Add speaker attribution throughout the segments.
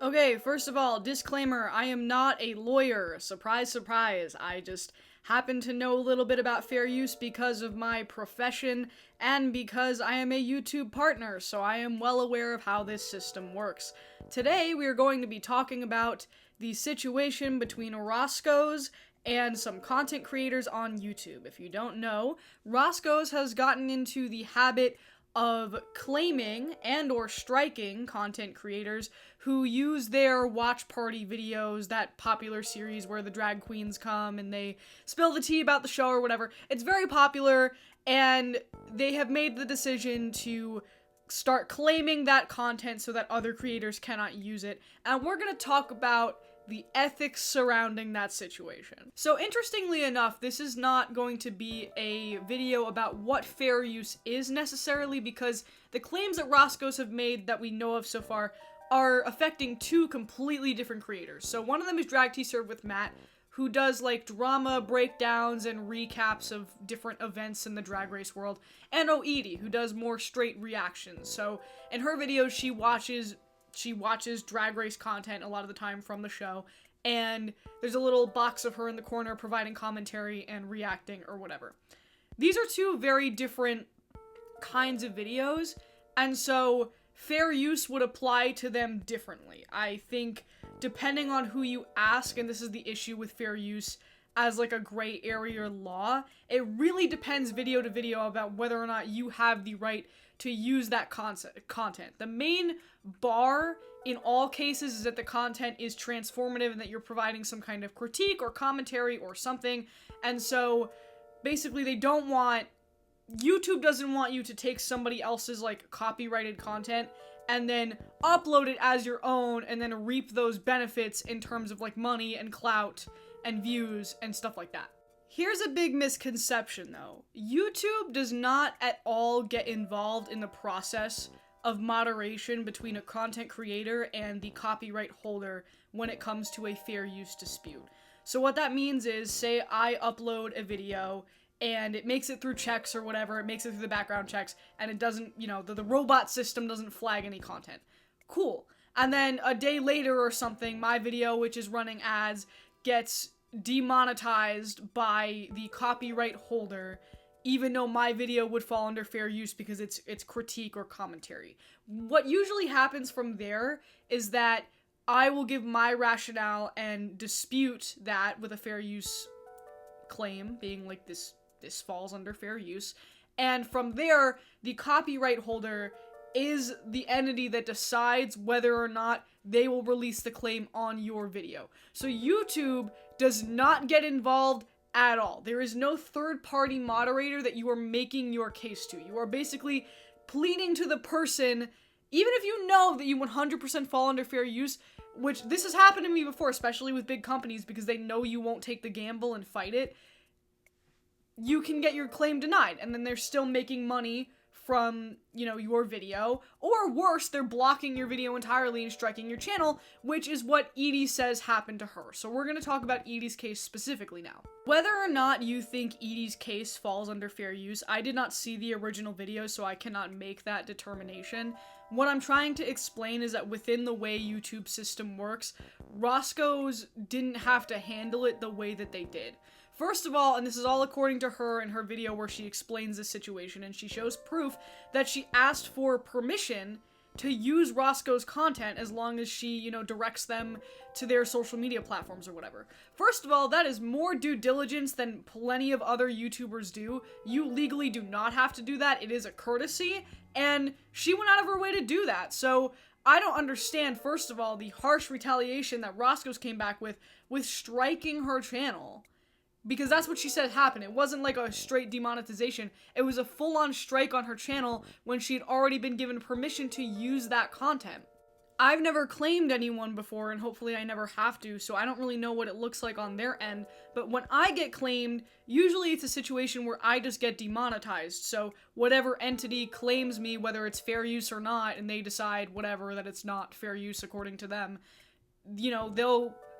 Speaker 1: Okay, first of all, disclaimer, I am not a lawyer. Surprise, surprise. I just happen to know a little bit about fair use because of my profession and because I am a YouTube partner, so I am well aware of how this system works. Today, we are going to be talking about the situation between Roscoe's and some content creators on YouTube. If you don't know, Roscoe's has gotten into the habit of claiming and or striking content creators who use their watch party videos, that popular series where the drag queens come and they spill the tea about the show or whatever. It's very popular, and they have made the decision to start claiming that content so that other creators cannot use it. And we're going to talk about the ethics surrounding that situation. So interestingly enough, this is not going to be a video about what fair use is necessarily, because the claims that Roscoe's have made that we know of so far are affecting two completely different creators. So one of them is Drag Tea Served with Matt, who does like drama breakdowns and recaps of different events in the drag race world, and Edie, who does more straight reactions. So in her videos, she watches drag race content a lot of the time from the show, and there's a little box of her in the corner providing commentary and reacting or whatever. These are two very different kinds of videos, and so fair use would apply to them differently. I think depending on who you ask, and this is the issue with fair use as like a gray area law, it really depends video to video about whether or not you have the right to use that content. The main bar in all cases is that the content is transformative and that you're providing some kind of critique or commentary or something. And so basically YouTube doesn't want you to take somebody else's like copyrighted content and then upload it as your own and then reap those benefits in terms of like money and clout and views and stuff like that. Here's a big misconception though. YouTube does not at all get involved in the process of moderation between a content creator and the copyright holder when it comes to a fair use dispute. So what that means is, say I upload a video and it makes it through checks or whatever, it makes it through the background checks, and it doesn't, the robot system doesn't flag any content. Cool. And then a day later or something, my video, which is running ads, gets demonetized by the copyright holder, even though my video would fall under fair use because it's critique or commentary. What usually happens from there is that I will give my rationale and dispute that with a fair use claim, being like this falls under fair use. And from there, the copyright holder is the entity that decides whether or not they will release the claim on your video. So YouTube does not get involved at all. There is no third-party moderator that you are making your case to. You are basically pleading to the person, even if you know that you 100% fall under fair use, which this has happened to me before, especially with big companies, because they know you won't take the gamble and fight it. You can get your claim denied, and then they're still making money from, your video, or worse, they're blocking your video entirely and striking your channel, which is what Edie says happened to her. So we're going to talk about Edie's case specifically now. Whether or not you think Edie's case falls under fair use, I did not see the original video, so I cannot make that determination. What I'm trying to explain is that within the way YouTube system works, Roscoe's didn't have to handle it the way that they did. First of all, and this is all according to her in her video where she explains this situation, and she shows proof that she asked for permission to use Roscoe's content as long as she, directs them to their social media platforms or whatever. First of all, that is more due diligence than plenty of other YouTubers do. You legally do not have to do that. It is a courtesy, and she went out of her way to do that. So I don't understand, first of all, the harsh retaliation that Roscoe's came back with striking her channel. Because that's what she said happened. It wasn't like a straight demonetization. It was a full-on strike on her channel when she had already been given permission to use that content. I've never claimed anyone before, and hopefully I never have to, so I don't really know what it looks like on their end. But when I get claimed, usually it's a situation where I just get demonetized. So whatever entity claims me, whether it's fair use or not, and they decide whatever, that it's not fair use according to them,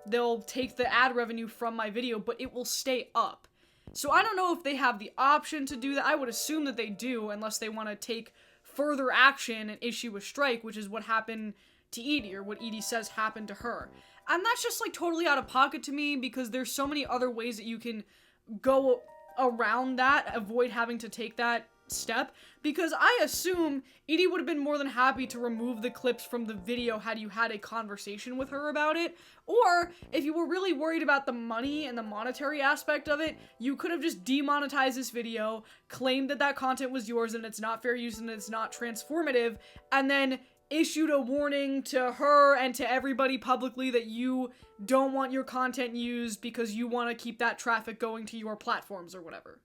Speaker 1: they'll take the ad revenue from my video, but it will stay up. So I don't know if they have the option to do that. I would assume that they do, unless they want to take further action and issue a strike, which is what happened to Edie or what Edie says happened to her. And that's just like totally out of pocket to me because there's so many other ways that you can go around that, avoid having to take that step, because I assume Edie would have been more than happy to remove the clips from the video had you had a conversation with her about it, or if you were really worried about the money and the monetary aspect of it, you could have just demonetized this video, claimed that that content was yours and it's not fair use and it's not transformative, and then issued a warning to her and to everybody publicly that you don't want your content used because you want to keep that traffic going to your platforms or whatever.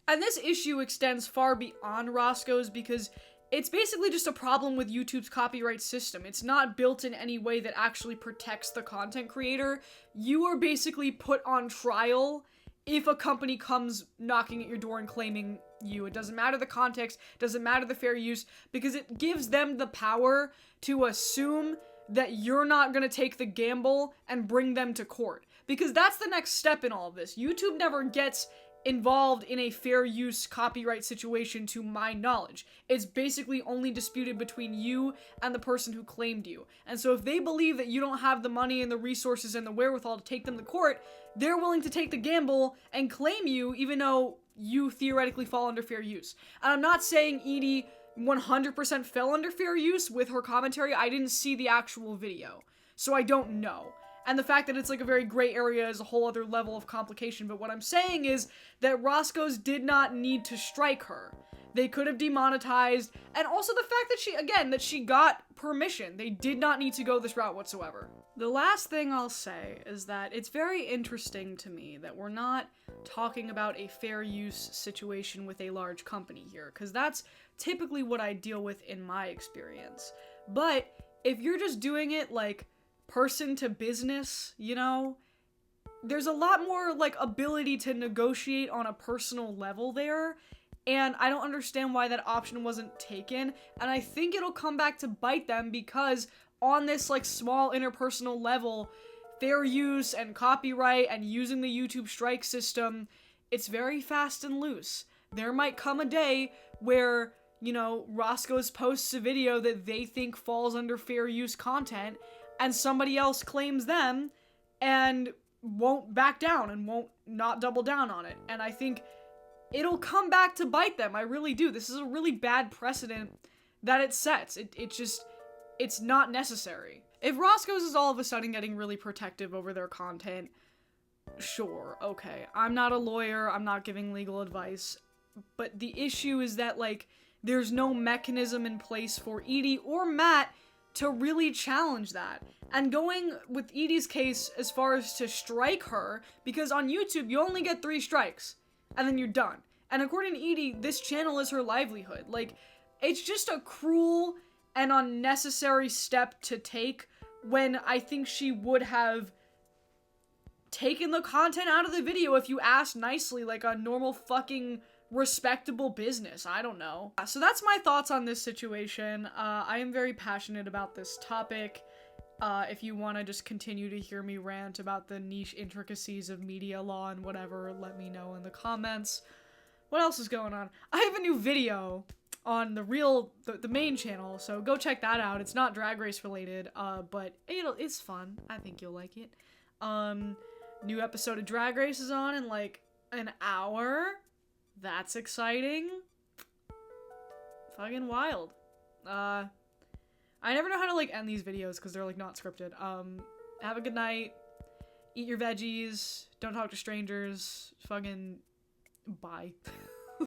Speaker 1: And this issue extends far beyond Roscoe's because it's basically just a problem with YouTube's copyright system. It's not built in any way that actually protects the content creator. You are basically put on trial if a company comes knocking at your door and claiming you. It doesn't matter the context, doesn't matter the fair use, because it gives them the power to assume that you're not gonna take the gamble and bring them to court. Because that's the next step in all of this. YouTube never gets involved in a fair use copyright situation to my knowledge. It's basically only disputed between you and the person who claimed you. And so if they believe that you don't have the money and the resources and the wherewithal to take them to court, they're willing to take the gamble and claim you even though you theoretically fall under fair use. And I'm not saying Edie 100% fell under fair use with her commentary. I didn't see the actual video, so I don't know. And the fact that it's like a very gray area is a whole other level of complication. But what I'm saying is that Roscoe's did not need to strike her. They could have demonetized. And also the fact that she got permission. They did not need to go this route whatsoever. The last thing I'll say is that it's very interesting to me that we're not talking about a fair use situation with a large company here, because that's typically what I deal with in my experience. But if you're just doing it like person to business, you know, there's a lot more like ability to negotiate on a personal level there, and I don't understand why that option wasn't taken, and I think it'll come back to bite them because on this like small interpersonal level, fair use and copyright and using the YouTube strike system, it's very fast and loose. There might come a day where, you know, Roscoe's posts a video that they think falls under fair use content and somebody else claims them and won't back down and won't not double down on it. And I think it'll come back to bite them. I really do. This is a really bad precedent that it sets. It's not necessary. If Roscoe's is all of a sudden getting really protective over their content, sure, okay. I'm not a lawyer, I'm not giving legal advice, but the issue is that, like, there's no mechanism in place for Edie or Matt to really challenge that. And going with Edie's case as far as to strike her, because on YouTube you only get 3 strikes, and then you're done. And according to Edie, this channel is her livelihood. Like, it's just a cruel and unnecessary step to take when I think she would have taken the content out of the video if you asked nicely, like a normal fucking respectable business. I don't know. So that's my thoughts on this situation. I am very passionate about this topic. If you want to just continue to hear me rant about the niche intricacies of media law and whatever, let me know in the comments. What else is going on? I have a new video on the main channel, so go check that out. It's not Drag Race related, but it's fun. I think you'll like it. New episode of Drag Race is on in like an hour. That's exciting. Fucking wild. I never know how to like end these videos because they're like not scripted. Have a good night. Eat your veggies. Don't talk to strangers. Fucking bye.